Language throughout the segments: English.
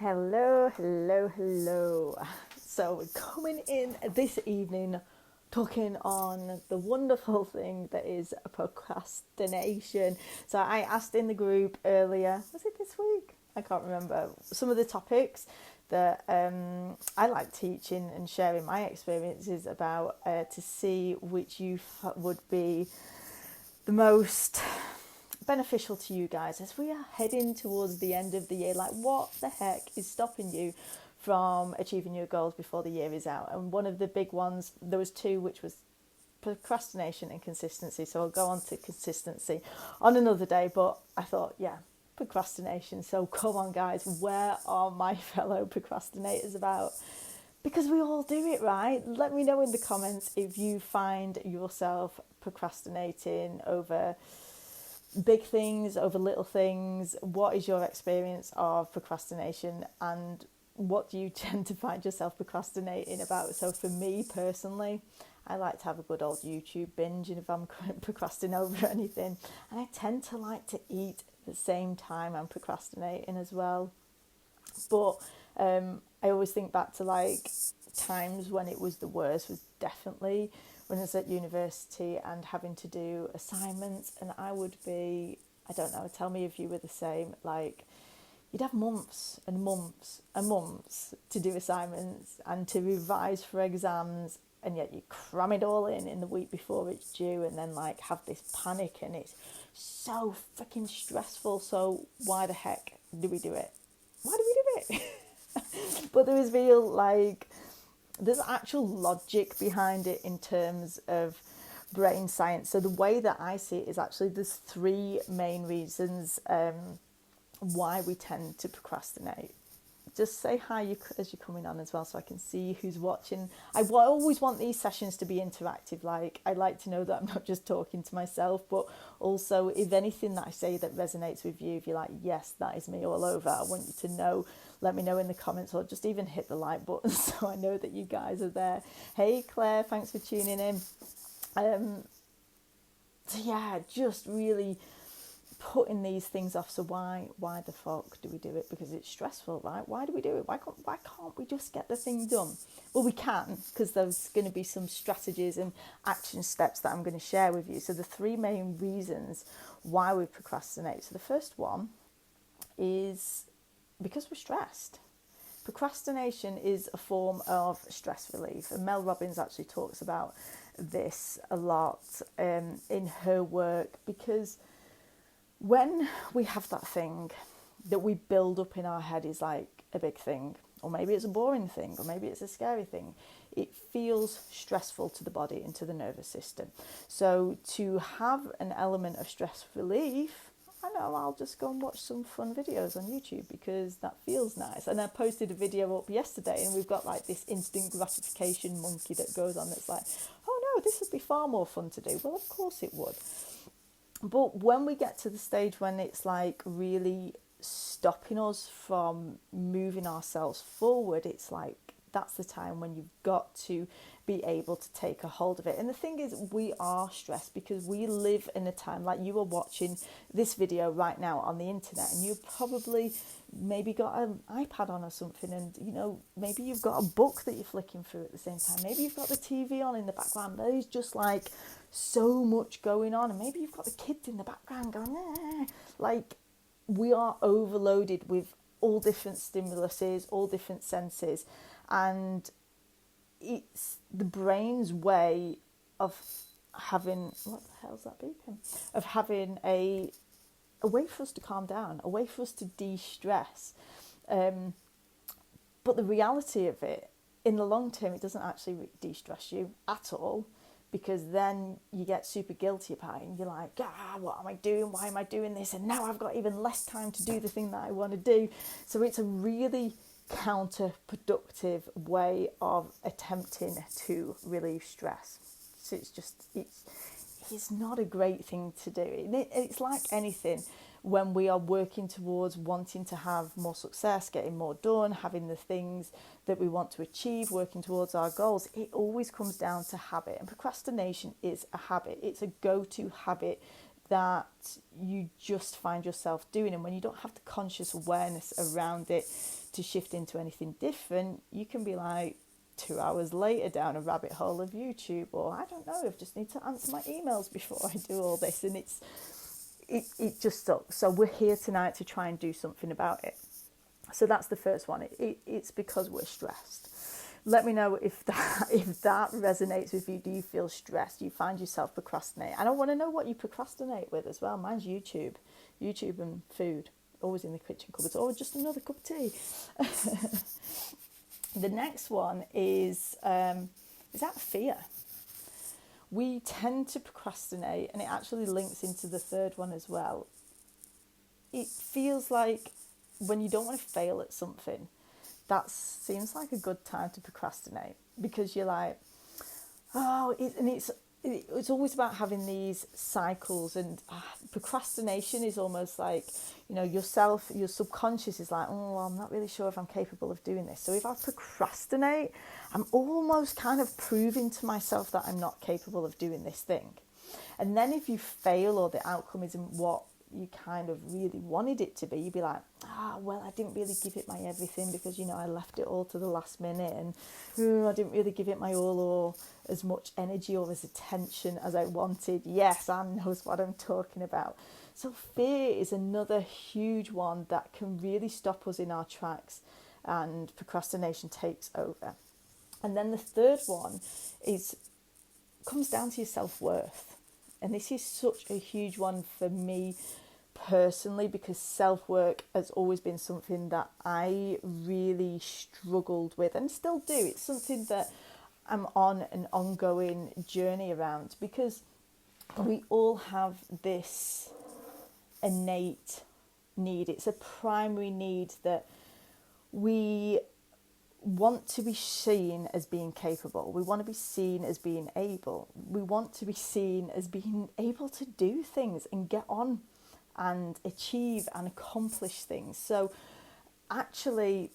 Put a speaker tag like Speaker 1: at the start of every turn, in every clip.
Speaker 1: Hello, hello, hello. So we're coming in this evening talking on the wonderful thing that is procrastination. So I asked in the group earlier, was it this week? I can't remember. Some of the topics that I like teaching and sharing my experiences about to see which would be the most beneficial to you guys as we are heading towards the end of the year. Like, what the heck is stopping you from achieving your goals before the year is out? And one of the big ones, there was two, which was procrastination and consistency. So I'll go on to consistency on another day, but I thought, yeah, procrastination. So come on, guys, where are my fellow procrastinators about? Because we all do it, right? Let me know in the comments if you find yourself procrastinating over big things, over little things. What is your experience of procrastination, and what do you tend to find yourself procrastinating about? So for me personally, I like to have a good old YouTube binge, and if I'm procrastinating over anything, and I tend to like to eat at the same time I'm procrastinating as well. But I always think back to like times when it was the worst was definitely when I was at university and having to do assignments, and I would be, I don't know, tell me if you were the same, like you'd have months and months and months to do assignments and to revise for exams, and yet you cram it all in the week before it's due, and then like have this panic, and it's so freaking stressful. So why the heck do we do it? Why do we do it? But there is real, like, there's actual logic behind it in terms of brain science. So the way that I see it is actually there's three main reasons why we tend to procrastinate. Just say hi as you're coming on as well, so I can see who's watching. I always want these sessions to be interactive. Like, I like to know that I'm not just talking to myself, but also if anything that I say that resonates with you, if you're like, yes, that is me all over, I want you to know. Let me know in the comments, or just even hit the like button so I know that you guys are there. Hey Claire, thanks for tuning in. So yeah, just really putting these things off. So why the fuck do we do it? Because it's stressful, right? Why do we do it? Why can't we just get the thing done? Well, we can, because there's going to be some strategies and action steps that I'm going to share with you. So the three main reasons why we procrastinate. So the first one is because we're stressed. Procrastination is a form of stress relief, and Mel Robbins actually talks about this a lot in her work, because when we have that thing that we build up in our head is like a big thing, or maybe it's a boring thing, or maybe it's a scary thing, it feels stressful to the body and to the nervous system. So to have an element of stress relief, I know I'll just go and watch some fun videos on YouTube because that feels nice. And I posted a video up yesterday, and we've got like this instant gratification monkey that goes on that's like, oh no, this would be far more fun to do. Well, of course it would. But when we get to the stage when it's like really stopping us from moving ourselves forward, it's like that's the time when you've got to be able to take a hold of it. And the thing is, we are stressed because we live in a time, like you are watching this video right now on the internet, and you've probably maybe got an iPad on or something, and you know, maybe you've got a book that you're flicking through at the same time, maybe you've got the TV on in the background. There's just like so much going on, and maybe you've got the kids in the background going, like, we are overloaded with all different stimuluses, all different senses, and it's the brain's way of having, what the hell's that beeping? Of having a way for us to calm down, a way for us to de-stress. But the reality of it, in the long term, it doesn't actually de-stress you at all, because then you get super guilty about it, and you're like, what am I doing? Why am I doing this? And now I've got even less time to do the thing that I want to do. So it's a really counterproductive way of attempting to relieve stress. So it's not a great thing to do. It's like anything. When we are working towards wanting to have more success, getting more done, having the things that we want to achieve, working towards our goals, it always comes down to habit. And procrastination is a habit. It's a go-to habit that you just find yourself doing, and when you don't have the conscious awareness around it to shift into anything different, you can be like 2 hours later down a rabbit hole of YouTube, or I don't know, I just need to answer my emails before I do all this, and it just sucks. So we're here tonight to try and do something about it. So that's the first one. It's because we're stressed. Let me know if that resonates with you. Do you feel stressed? Do you find yourself procrastinating? And I want to know what you procrastinate with as well. Mine's YouTube and food, always in the kitchen cupboards, or just another cup of tea. The next one is that fear. We tend to procrastinate, and it actually links into the third one as well. It feels like when you don't want to fail at something, that seems like a good time to procrastinate, because you're like, it's always about having these cycles, and procrastination is almost like, your subconscious is like, oh, well, I'm not really sure if I'm capable of doing this. So if I procrastinate, I'm almost kind of proving to myself that I'm not capable of doing this thing. And then if you fail, or the outcome isn't what you kind of really wanted it to be, you'd be like, well, I didn't really give it my everything, because I left it all to the last minute, and I didn't really give it my all, or as much energy or as attention as I wanted. Yes, Anne knows what I'm talking about. So fear is another huge one that can really stop us in our tracks, and procrastination takes over. And then the third one comes down to your self-worth. And this is such a huge one for me personally, because self-work has always been something that I really struggled with, and still do. It's something that I'm on an ongoing journey around, because we all have this innate need. It's a primary need that we want to be seen as being capable. We want to be seen as being able. We want to be seen as being able to do things and get on and achieve and accomplish things. So actually,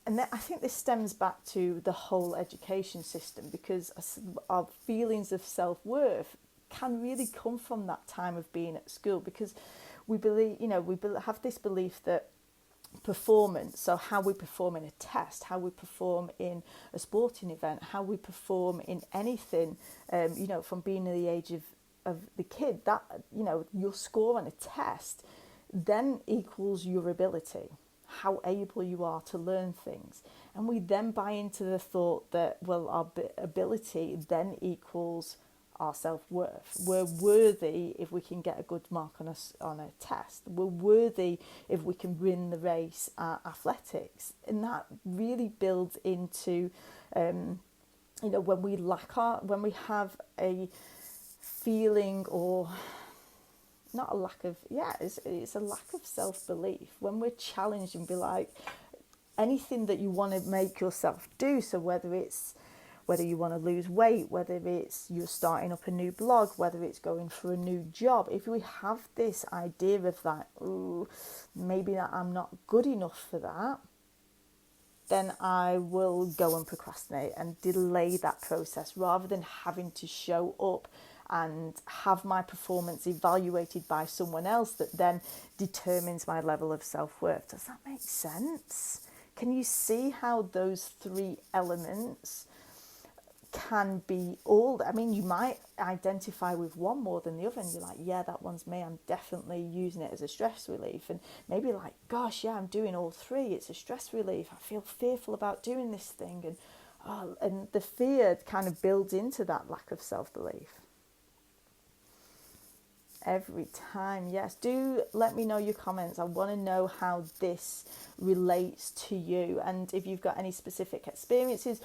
Speaker 1: I think this stems back to the whole education system, because our feelings of self-worth can really come from that time of being at school, because we believe, we have this belief that performance, so how we perform in a test, how we perform in a sporting event, how we perform in anything, from being at the age of the kid, that, your score on a test then equals your ability, how able you are to learn things. And we then buy into the thought that, well, our ability then equals our self-worth. We're worthy if we can get a good mark on a test. We're worthy if we can win the race at athletics. And that really builds into, when we have a feeling, or not a lack of, it's a lack of self-belief. When we're challenged and be like, anything that you want to make yourself do, so whether you want to lose weight, whether it's you're starting up a new blog, whether it's going for a new job, if we have this idea of that, maybe that I'm not good enough for that, then I will go and procrastinate and delay that process, rather than having to show up and have my performance evaluated by someone else that then determines my level of self-worth. Does that make sense? Can you see how those three elements can be all? I mean, you might identify with one more than the other, and you're like, yeah, that one's me, I'm definitely using it as a stress relief. And maybe like, gosh, yeah, I'm doing all three, it's a stress relief, I feel fearful about doing this thing, and the fear kind of builds into that lack of self-belief every time. Yes, do let me know your comments. I want to know how this relates to you, and if you've got any specific experiences,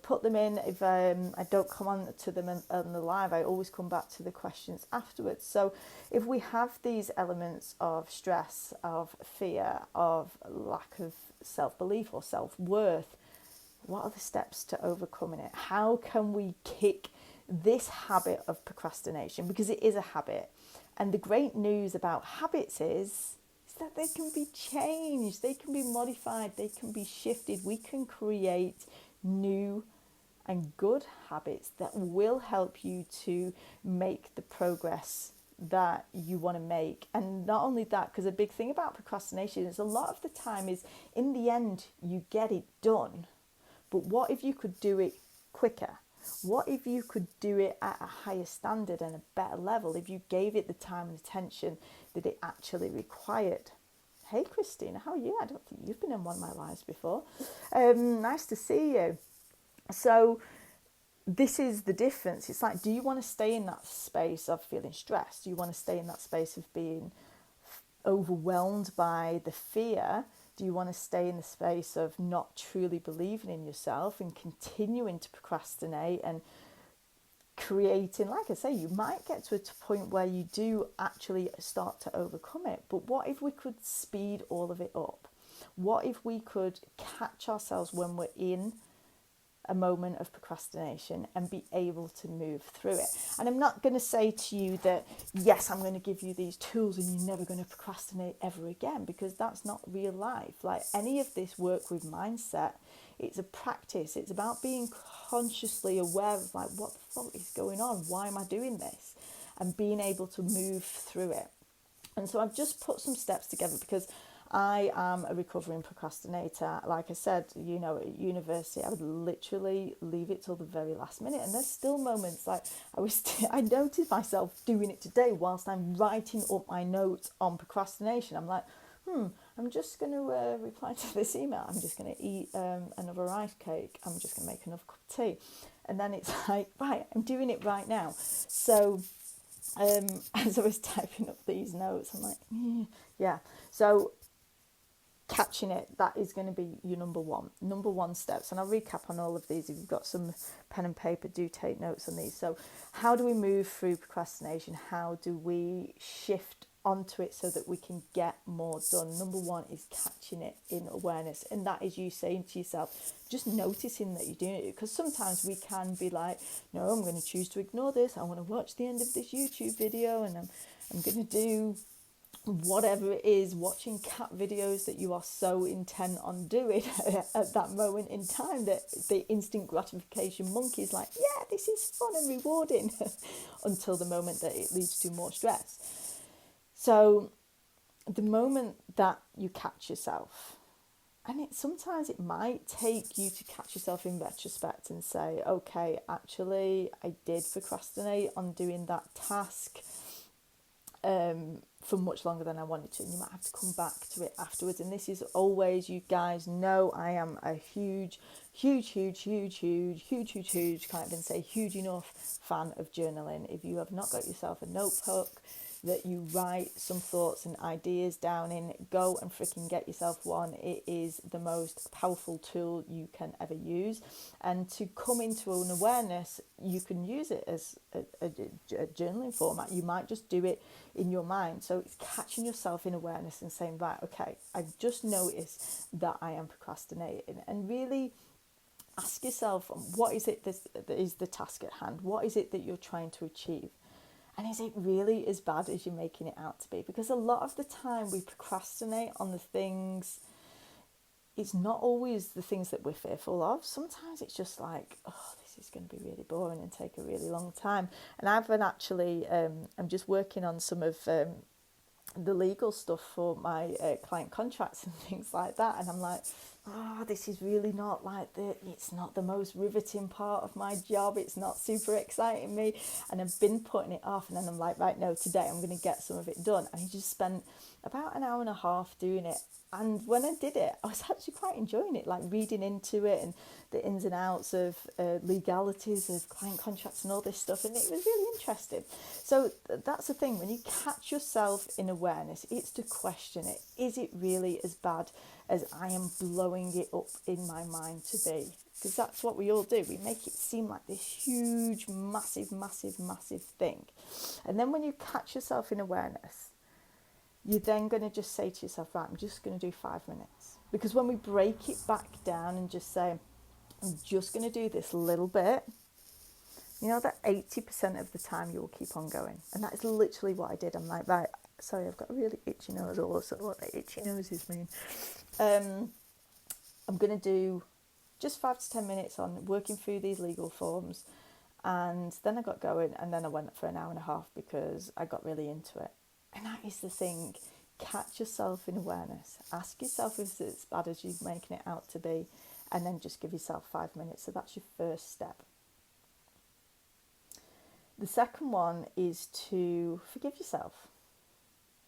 Speaker 1: put them in. If I don't come on to them on the live, I always come back to the questions afterwards. So if we have these elements of stress, of fear, of lack of self-belief or self-worth, what are the steps to overcoming it? How can we kick this habit of procrastination? Because it is a habit. And the great news about habits is that they can be changed, they can be modified, they can be shifted. We can create new and good habits that will help you to make the progress that you want to make. And not only that, because a big thing about procrastination is a lot of the time is in the end you get it done, but what if you could do it quicker? What if you could do it at a higher standard and a better level, if you gave it the time and attention that it actually required? Hey Christina, how are you? I don't think you've been in one of my lives before. Nice to see you. So this is the difference. It's like, do you want to stay in that space of feeling stressed? Do you want to stay in that space of being overwhelmed by the fear? Do you want to stay in the space of not truly believing in yourself and continuing to procrastinate and creating, like I say, you might get to a point where you do actually start to overcome it. But what if we could speed all of it up? What if we could catch ourselves when we're in a moment of procrastination and be able to move through it? And I'm not going to say to you that, yes, I'm going to give you these tools and you're never going to procrastinate ever again, because that's not real life. Like any of this work with mindset, it's a practice. It's about being consciously aware of like, what the fuck is going on? Why am I doing this? And being able to move through it. And so I've just put some steps together because I am a recovering procrastinator. Like I said, you know, at university, I would literally leave it till the very last minute. And there's still moments like I noticed myself doing it today whilst I'm writing up my notes on procrastination. I'm like, I'm just going to reply to this email. I'm just going to eat another rice cake. I'm just going to make another cup of tea. And then it's like, right, I'm doing it right now. So as I was typing up these notes, I'm like, yeah. So catching it, that is going to be your number one steps. And I'll recap on all of these. If you've got some pen and paper, do take notes on these. So how do we move through procrastination? How do we shift onto it so that we can get more done? Number one is catching it in awareness, and that is you saying to yourself, just noticing that you're doing it. Because sometimes we can be like, no, I'm going to choose to ignore this. I want to watch the end of this YouTube video, and I'm going to do whatever it is, watching cat videos that you are so intent on doing at that moment in time, that the instant gratification monkey is like, yeah, this is fun and rewarding until the moment that it leads to more stress. So the moment that you catch yourself, and sometimes it might take you to catch yourself in retrospect and say, okay, actually I did procrastinate on doing that task for much longer than I wanted to, and you might have to come back to it afterwards. And this is always, you guys know I am a huge, can't even say huge enough fan of journaling. If you have not got yourself a notebook that you write some thoughts and ideas down in, go and freaking get yourself one. It is the most powerful tool you can ever use. And to come into an awareness, you can use it as a journaling format. You might just do it in your mind. So it's catching yourself in awareness and saying, right, okay, I've just noticed that I am procrastinating. And really ask yourself, what is it that is the task at hand? What is it that you're trying to achieve? And is it really as bad as you're making it out to be? Because a lot of the time we procrastinate on the things, it's not always the things that we're fearful of. Sometimes it's just like, oh, this is going to be really boring and take a really long time. And I've been actually, I'm just working on some of the legal stuff for my client contracts and things like that. And I'm like, oh, this is really not like it's not the most riveting part of my job. It's not super exciting me. And I've been putting it off. And then I'm like, right, no, today I'm going to get some of it done. And I just spent about an hour and a half doing it. And when I did it, I was actually quite enjoying it, like reading into it and the ins and outs of legalities of client contracts and all this stuff. And it was really interesting. So that's the thing. When you catch yourself in awareness, it's to question it. Is it really as bad as I am blowing it up in my mind to be? Because that's what we all do. We make it seem like this huge, massive thing. And then when you catch yourself in awareness, you're then going to just say to yourself, right, I'm just going to do 5 minutes. Because when we break it back down and just say, I'm just going to do this little bit, you know that 80% of the time you will keep on going. And that is literally what I did. I'm like, right, sorry, I've got a really itchy nose. Also, what the itchy noses mean. I'm going to do just 5 to 10 minutes on working through these legal forms. And then I got going, and then I went for an hour and a half because I got really into it. And that is the thing. Catch yourself in awareness. Ask yourself if it's as bad as you're making it out to be, and then just give yourself 5 minutes. So that's your first step. The second one is to forgive yourself.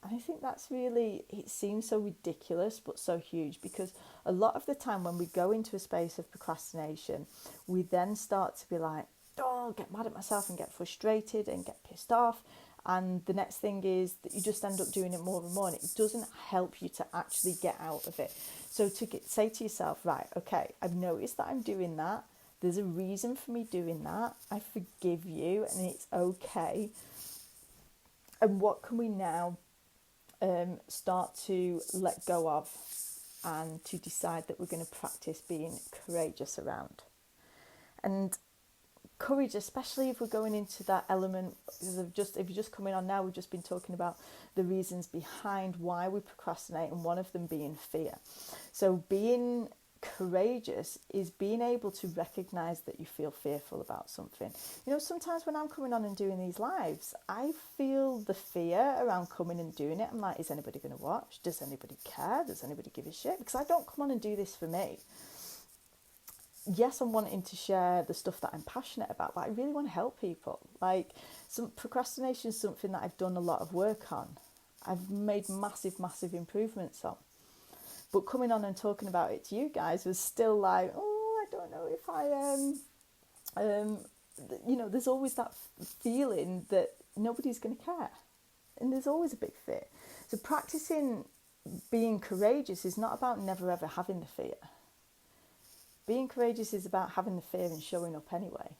Speaker 1: And I think that's really, it seems so ridiculous, but so huge, because a lot of the time when we go into a space of procrastination, we then start to be like, oh, get mad at myself and get frustrated and get pissed off. And the next thing is that you just end up doing it more and more, and it doesn't help you to actually get out of it. So say to yourself, right, okay, I've noticed that I'm doing that. There's a reason for me doing that. I forgive you, and it's okay. And what can we now start to let go of, and to decide that we're going to practice being courageous around? And courage, especially if we're going into that element, if you're just coming on now, we've just been talking about the reasons behind why we procrastinate, and one of them being fear. So being courageous is being able to recognize that you feel fearful about something. You know, sometimes when I'm coming on and doing these lives, I feel the fear around coming and doing it. I'm like, is anybody going to watch? Does anybody care? Does anybody give a shit? Because I don't come on and do this for me. Yes, I'm wanting to share the stuff that I'm passionate about, but I really want to help people. Like, procrastination is something that I've done a lot of work on. I've made massive improvements on. But coming on and talking about it to you guys was still like, oh, I don't know if I am. You know, there's always that feeling that nobody's going to care. And there's always a big fear. So practicing being courageous is not about never ever having the fear. Being courageous is about having the fear and showing up anyway.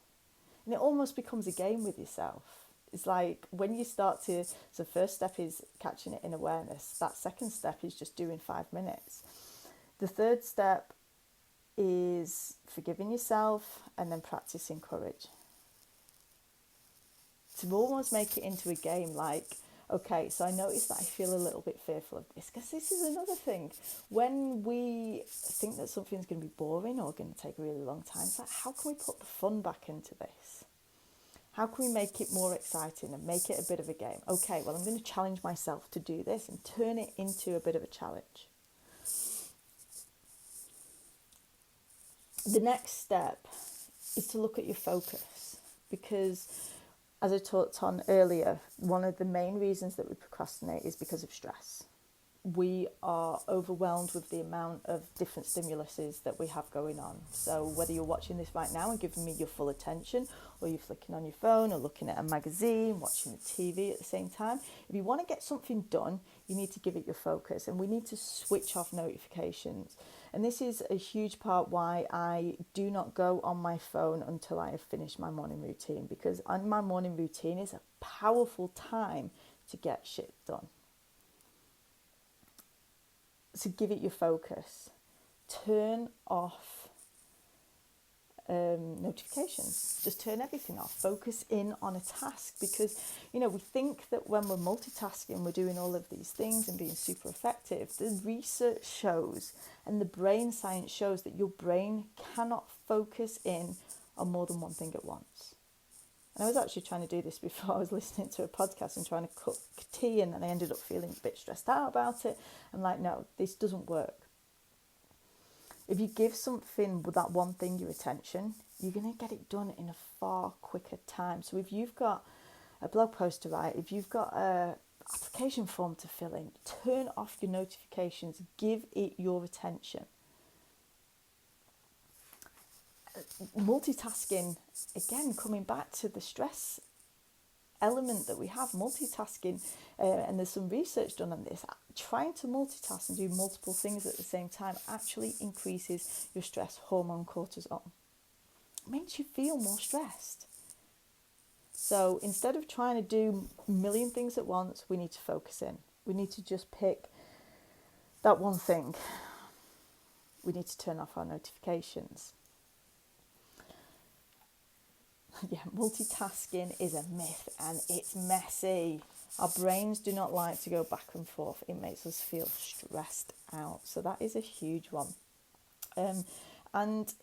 Speaker 1: And it almost becomes a game with yourself. It's like when you start to, so first step is catching it in awareness. That second step is just doing 5 minutes. The third step is forgiving yourself and then practicing courage. To almost make it into a game, like, okay, so I noticed that I feel a little bit fearful of this, because this is another thing. When we think that something's going to be boring or going to take a really long time, it's like, how can we put the fun back into this? How can we make it more exciting and make it a bit of a game? Okay, well, I'm going to challenge myself to do this and turn it into a bit of a challenge. The next step is to look at your focus, because as I talked on earlier, one of the main reasons that we procrastinate is because of stress. We are overwhelmed with the amount of different stimuluses that we have going on. So whether you're watching this right now and giving me your full attention, or you're flicking on your phone or looking at a magazine, watching the TV at the same time, if you want to get something done, you need to give it your focus, and we need to switch off notifications. And this is a huge part why I do not go on my phone until I have finished my morning routine, because on my morning routine is a powerful time to get shit done. So give it your focus. Turn off notifications. Just turn everything off. Focus in on a task, because, you know, we think that when we're multitasking, we're doing all of these things and being super effective. The research shows, and the brain science shows, that your brain cannot focus in on more than one thing at once. And I was actually trying to do this before. I was listening to a podcast and trying to cook tea, and then I ended up feeling a bit stressed out about it. I'm like, no, this doesn't work. If you give something with that one thing your attention, you're going to get it done in a far quicker time. So if you've got a blog post to write, if you've got a application form to fill in, turn off your notifications, give it your attention. Multitasking, again, coming back to the stress element that we have, multitasking, and there's some research done on this, trying to multitask and do multiple things at the same time actually increases your stress hormone cortisol. It makes you feel more stressed. So instead of trying to do a million things at once, we need to focus in. We need to just pick that one thing. We need to turn off our notifications. Yeah, multitasking is a myth, and it's messy. Our brains do not like to go back and forth. It makes us feel stressed out. So that is a huge one. And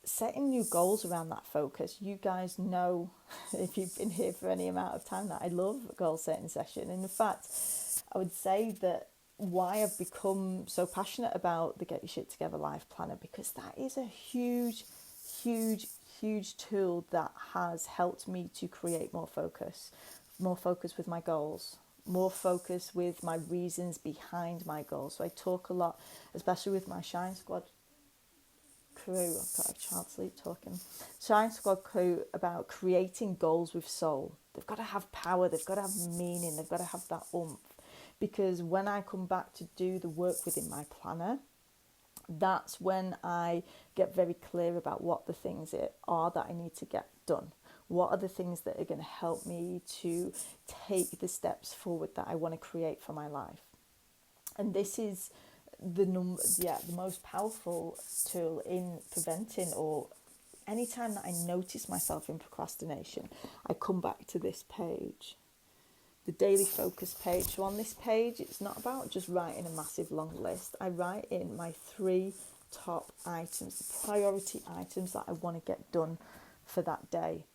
Speaker 1: setting new goals around that focus. You guys know, if you've been here for any amount of time, that I love a goal setting session. And in fact, I would say that why I've become so passionate about the Get Your Shit Together Life Planner, because that is a huge, huge, huge tool that has helped me to create more focus with my goals, more focus with my reasons behind my goals. So I talk a lot, especially with my Shine Squad crew. I've got a child sleep talking. Shine Squad crew, about creating goals with soul. They've got to have power, they've got to have meaning, they've got to have that oomph. Because when I come back to do the work within my planner, that's when I get very clear about what the things are that I need to get done. What are the things that are going to help me to take the steps forward that I want to create for my life? And this is the most powerful tool in preventing, or anytime that I notice myself in procrastination, I come back to this page, the daily focus page. So on this page, it's not about just writing a massive long list. I write in my 3 top items, the priority items that I want to get done for that day.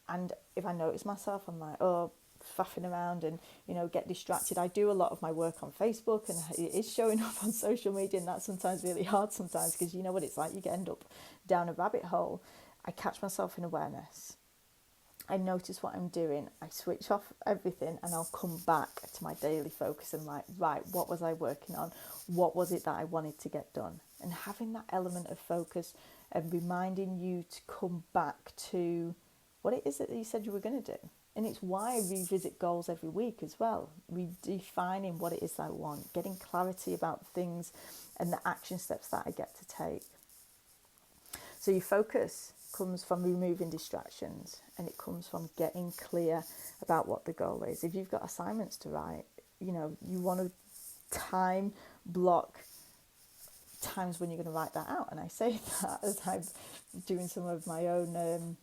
Speaker 1: And if I notice myself, I'm like, faffing around and, get distracted. I do a lot of my work on Facebook, and it is showing up on social media, and that's sometimes really hard sometimes, because you know what it's like, you end up down a rabbit hole. I catch myself in awareness. I notice what I'm doing, I switch off everything, and I'll come back to my daily focus and like, right, what was I working on? What was it that I wanted to get done? And having that element of focus and reminding you to come back to what it is that you said you were going to do. And it's why I revisit goals every week as well, redefining what it is that I want, getting clarity about things and the action steps that I get to take. So your focus comes from removing distractions, and it comes from getting clear about what the goal is. If you've got assignments to write, you want to time block times when you're going to write that out. And I say that as I'm doing some of my own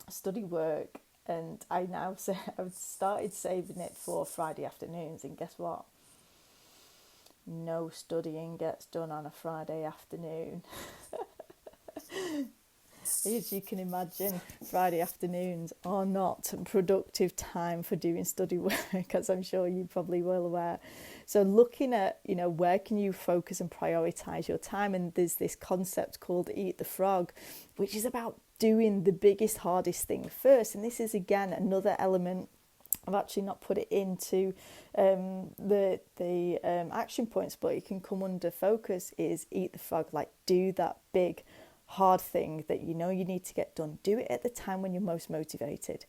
Speaker 1: study work, and I now say I've started saving it for Friday afternoons, and guess what? No studying gets done on a Friday afternoon. As you can imagine, Friday afternoons are not productive time for doing study work, as I'm sure you probably well aware. So looking at, where can you focus and prioritise your time? And there's this concept called Eat the Frog, which is about doing the biggest, hardest thing first. And this is, again, another element. I've actually not put it into the action points, but it can come under focus, is eat the frog. Like, do that big, hard thing that you need to get done. Do it at the time when you're most motivated.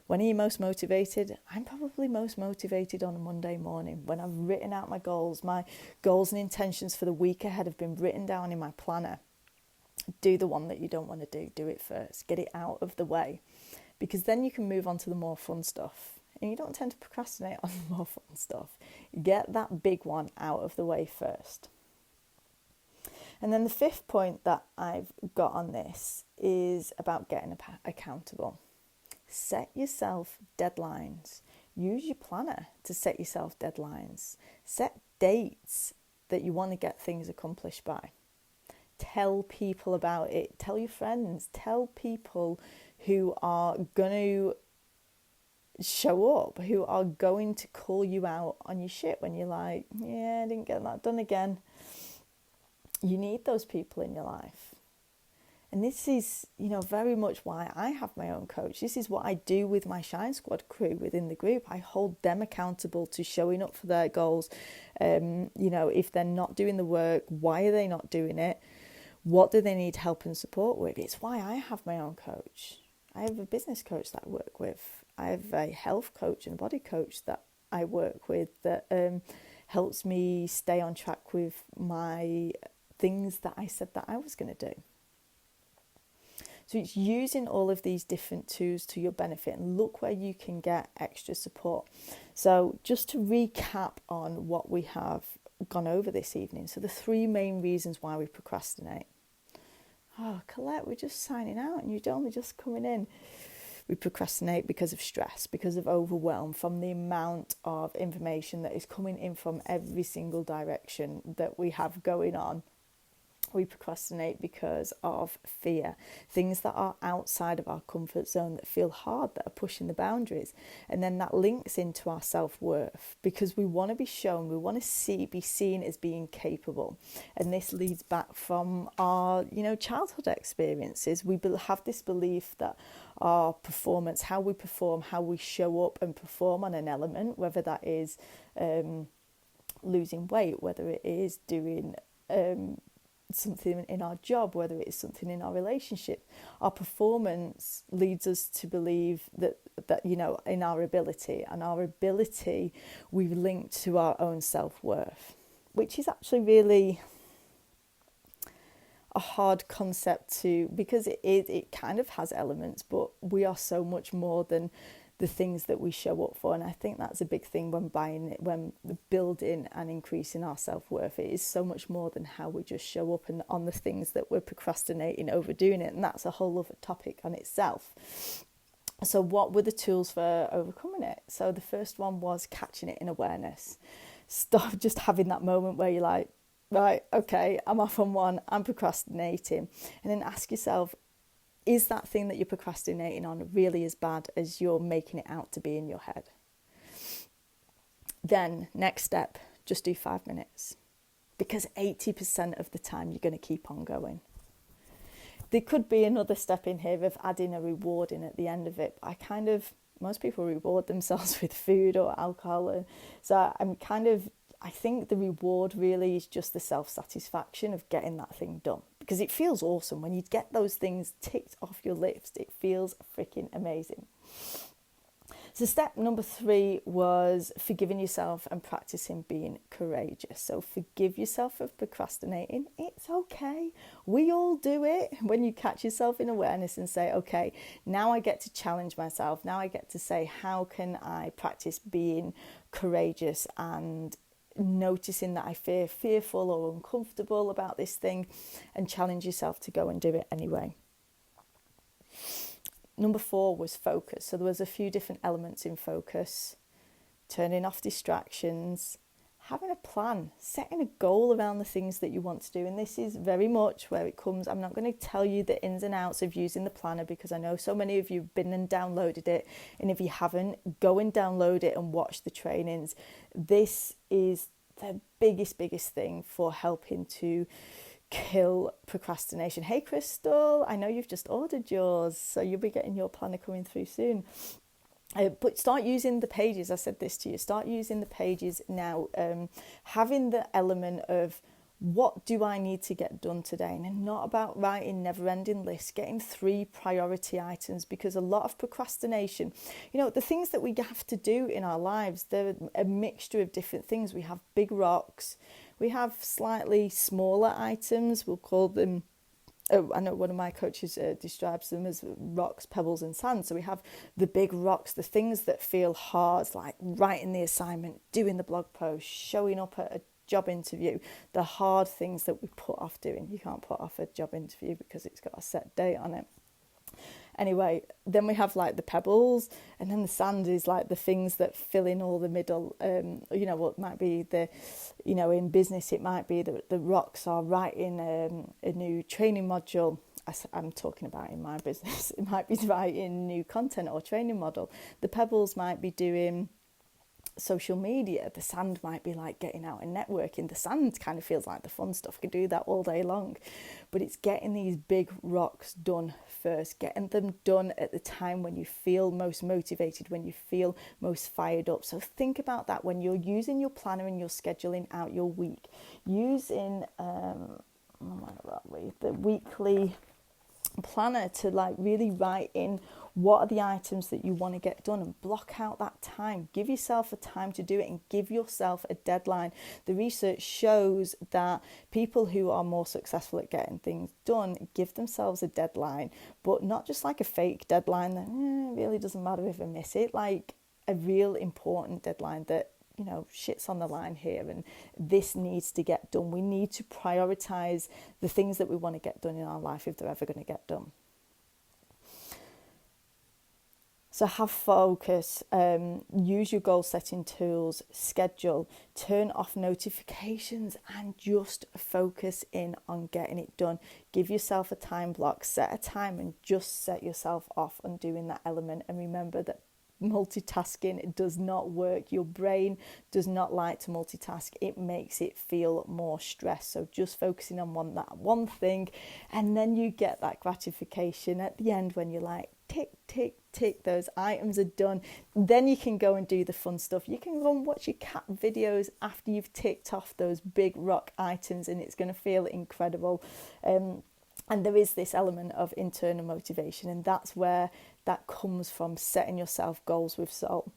Speaker 1: When are you most motivated? I'm probably most motivated on a Monday morning, when I've written out my goals and intentions for the week ahead have been written down in my planner. Do the one that you don't want to do it first. Get it out of the way, because then you can move on to the more fun stuff. And you don't tend to procrastinate on the more fun stuff. Get that big one out of the way first. And then the 5th point that I've got on this is about getting accountable. Set yourself deadlines. Use your planner to set yourself deadlines. Set dates that you want to get things accomplished by. Tell people about it. Tell your friends. Tell people who are going to show up, who are going to call you out on your shit when you're like, yeah, I didn't get that done again. You need those people in your life. And this is, very much why I have my own coach. This is what I do with my Shine Squad crew within the group. I hold them accountable to showing up for their goals. If they're not doing the work, why are they not doing it? What do they need help and support with? It's why I have my own coach. I have a business coach that I work with. I have a health coach and body coach that I work with that helps me stay on track with my things that I said that I was going to do. So it's using all of these different tools to your benefit, and look where you can get extra support. So just to recap on what we have gone over this evening. So the 3 main reasons why we procrastinate. Oh, Colette, we're just signing out and you're only just coming in. We procrastinate because of stress, because of overwhelm from the amount of information that is coming in from every single direction that we have going on. We procrastinate because of fear, things that are outside of our comfort zone that feel hard, that are pushing the boundaries. And then that links into our self-worth, because we want to be shown, we want to be seen as being capable. And this leads back from our, childhood experiences. We have this belief that our performance, how we perform, how we show up and perform on an element, whether that is losing weight, whether it is doing something in our job, whether it is something in our relationship, our performance leads us to believe that in our ability, and our ability we've linked to our own self-worth, which is actually really a hard concept because it kind of has elements, but we are so much more than the things that we show up for. And I think that's a big thing when building and increasing our self-worth. It is so much more than how we just show up and on the things that we're procrastinating over doing it. And that's a whole other topic on itself. So what were the tools for overcoming it? So the first one was catching it in awareness. Stop just having that moment where you're like, right, okay, I'm off on one, I'm procrastinating. And then ask yourself, is that thing that you're procrastinating on really as bad as you're making it out to be in your head? Then, next step, just do 5 minutes. Because 80% of the time you're going to keep on going. There could be another step in here of adding a reward in at the end of it. Most people reward themselves with food or alcohol. So I think the reward really is just the self-satisfaction of getting that thing done. Because it feels awesome when you get those things ticked off your list. It feels freaking amazing. So step number 3 was forgiving yourself and practicing being courageous. So forgive yourself for procrastinating. It's okay. We all do it. When you catch yourself in awareness and say, okay, now I get to challenge myself. Now I get to say, how can I practice being courageous and noticing that I feel fearful or uncomfortable about this thing, and challenge yourself to go and do it anyway. Number 4 was focus. So there was a few different elements in focus: turning off distractions, having a plan, setting a goal around the things that you want to do. And this is very much where it comes. I'm not going to tell you the ins and outs of using the planner, because I know so many of you have been and downloaded it. And if you haven't, go and download it and watch the trainings. This is the biggest thing for helping to kill procrastination. Hey Crystal, I know you've just ordered yours, so you'll be getting your planner coming through soon. But start using the pages. I said this to you. Start using the pages now. Having the element of, what do I need to get done today? And not about writing never-ending lists, getting 3 priority items, because a lot of procrastination, the things that we have to do in our lives, they're a mixture of different things. We have big rocks, we have slightly smaller items, we'll call them, I know one of my coaches describes them as rocks, pebbles and sand. So we have the big rocks, the things that feel hard, like writing the assignment, doing the blog post, showing up at a job interview, the hard things that we put off doing. You can't put off a job interview because it's got a set date on it. Anyway, then we have like the pebbles, and then the sand is like the things that fill in all the middle. What might be in business, it might be that the rocks are writing a new training module. I'm talking about in my business. It might be writing new content or training model. The pebbles might be doing social media. The sand might be like getting out and networking. The sand kind of feels like the fun stuff. You can do that all day long, but it's getting these big rocks done first, getting them done at the time when you feel most motivated, when you feel most fired up. So think about that when you're using your planner and you're scheduling out your week, using the weekly planner to like really write in what are the items that you want to get done, and block out that time. Give yourself a time to do it and give yourself a deadline. The research shows that people who are more successful at getting things done give themselves a deadline, but not just like a fake deadline that really doesn't matter if I miss it, like a real important deadline that shit's on the line here and this needs to get done. We need to prioritize the things that we want to get done in our life if they're ever going to get done. So have focus, use your goal setting tools, schedule, turn off notifications and just focus in on getting it done. Give yourself a time block, set a time and just set yourself off on doing that element. And remember that multitasking does not work. Your brain does not like to multitask. It makes it feel more stress. So just focusing on that one thing, and then you get that gratification at the end when you're like, tick, tick, tick, those items are done. Then you can go and do the fun stuff. You can go and watch your cat videos after you've ticked off those big rock items, and it's going to feel incredible. And there is this element of internal motivation, and that's where that comes from, setting yourself goals with soul.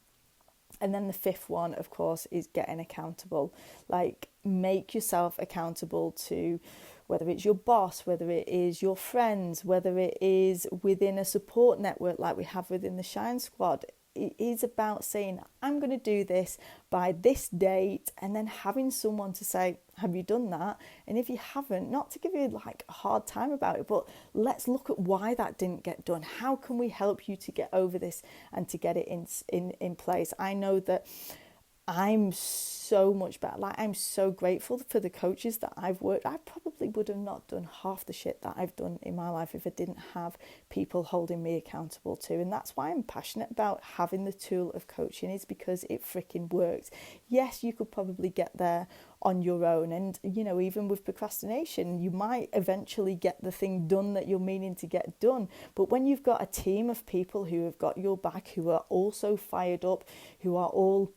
Speaker 1: And then the fifth one, of course, is getting accountable. Like, make yourself accountable to whether it's your boss, whether it is your friends, whether it is within a support network like we have within the Shine Squad. It is about saying, I'm going to do this by this date, and then having someone to say, have you done that? And if you haven't, not to give you like a hard time about it, but let's look at why that didn't get done. How can we help you to get over this and to get it in place? I know that I'm so much better. Like, I'm so grateful for the coaches that I've worked. I probably would have not done half the shit that I've done in my life if I didn't have people holding me accountable to. And that's why I'm passionate about having the tool of coaching, is because it freaking works. Yes, you could probably get there on your own. And, you know, even with procrastination, you might eventually get the thing done that you're meaning to get done. But when you've got a team of people who have got your back, who are also fired up, who are all,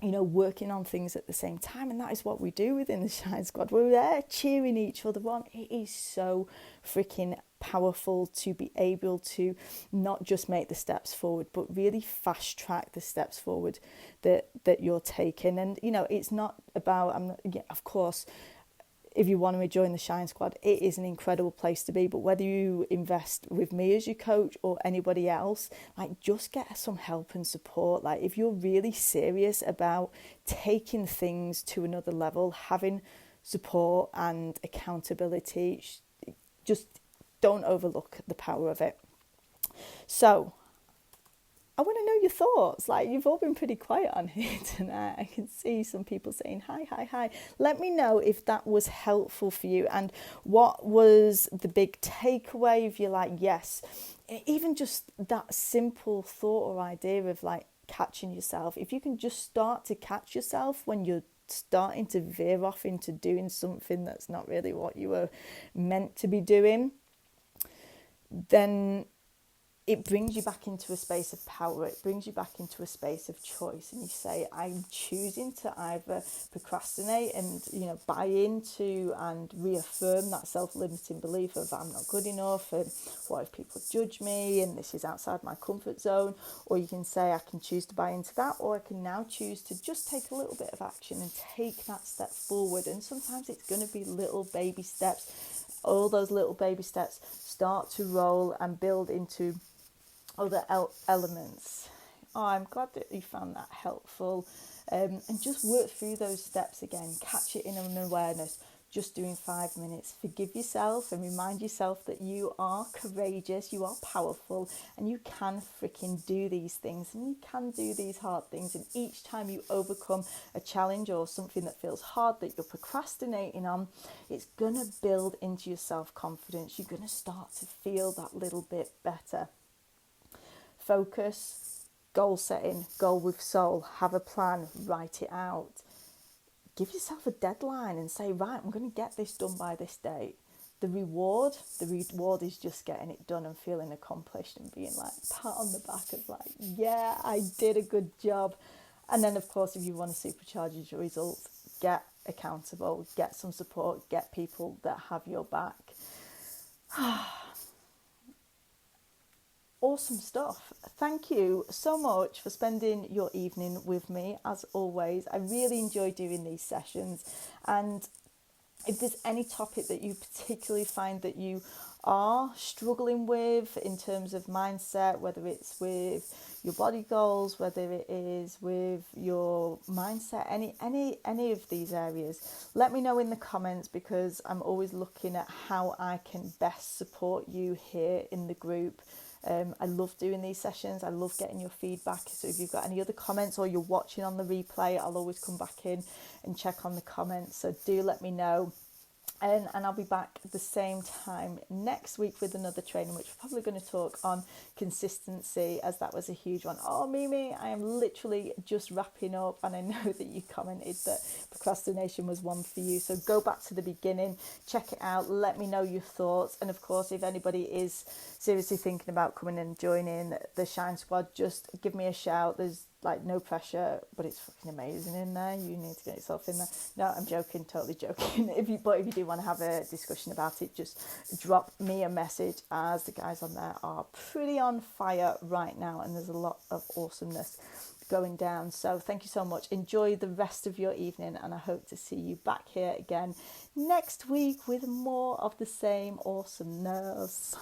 Speaker 1: you know, working on things at the same time. And that is what we do within the Shine Squad. We're there cheering each other on. It is so freaking powerful to be able to not just make the steps forward, but really fast track the steps forward that you're taking. And, you know, it's not about, of course, if you want to join the Shine Squad, it is an incredible place to be. But whether you invest with me as your coach or anybody else, like, just get some help and support. Like, if you're really serious about taking things to another level, having support and accountability, just don't overlook the power of it. So I want to know your thoughts. Like, you've all been pretty quiet on here tonight. I can see some people saying hi. Let me know if that was helpful for you, and what was the big takeaway. If you're like, yes, even just that simple thought or idea of like catching yourself. If you can just start to catch yourself when you're starting to veer off into doing something that's not really what you were meant to be doing, then it brings you back into a space of power. It brings you back into a space of choice, and you say, I'm choosing to either procrastinate and, you know, buy into and reaffirm that self-limiting belief of I'm not good enough, and what if people judge me, and this is outside my comfort zone. Or you can say, I can choose to buy into that, or I can now choose to just take a little bit of action and take that step forward. And sometimes it's going to be little baby steps. All those little baby steps start to roll and build into other elements. Oh, I'm glad that you found that helpful. And just work through those steps again. Catch it in an awareness. Just doing 5 minutes. Forgive yourself and remind yourself that you are courageous, you are powerful, and you can freaking do these things, and you can do these hard things. And each time you overcome a challenge or something that feels hard that you're procrastinating on, it's going to build into your self-confidence. You're going to start to feel that little bit better. Focus, goal setting, goal with soul, have a plan, write it out. Give yourself a deadline and say, right, I'm going to get this done by this date. The reward is just getting it done and feeling accomplished and being like, pat on the back of like, yeah, I did a good job. And then, of course, if you want to supercharge your results, get accountable, get some support, get people that have your back. Awesome stuff. Thank you so much for spending your evening with me. As always, I really enjoy doing these sessions. And if there's any topic that you particularly find that you are struggling with in terms of mindset, whether it's with your body goals, whether it is with your mindset, any of these areas, let me know in the comments, because I'm always looking at how I can best support you here in the group. I love doing these sessions. I love getting your feedback. So if you've got any other comments or you're watching on the replay, I'll always come back in and check on the comments. So do let me know. And I'll be back at the same time next week with another training, which we're probably going to talk on consistency, as that was a huge one. Oh, Mimi, I am literally just wrapping up, and I know that you commented that procrastination was one for you. So go back to the beginning, check it out, let me know your thoughts. And of course, if anybody is seriously thinking about coming and joining the Shine Squad, just give me a shout. There's like no pressure, but it's fucking amazing in there. You need to get yourself in there. No, I'm joking, totally joking. If you do want to have a discussion about it, just drop me a message, as the guys on there are pretty on fire right now, and there's a lot of awesomeness going down. So thank you so much. Enjoy the rest of your evening, and I hope to see you back here again next week with more of the same awesomeness.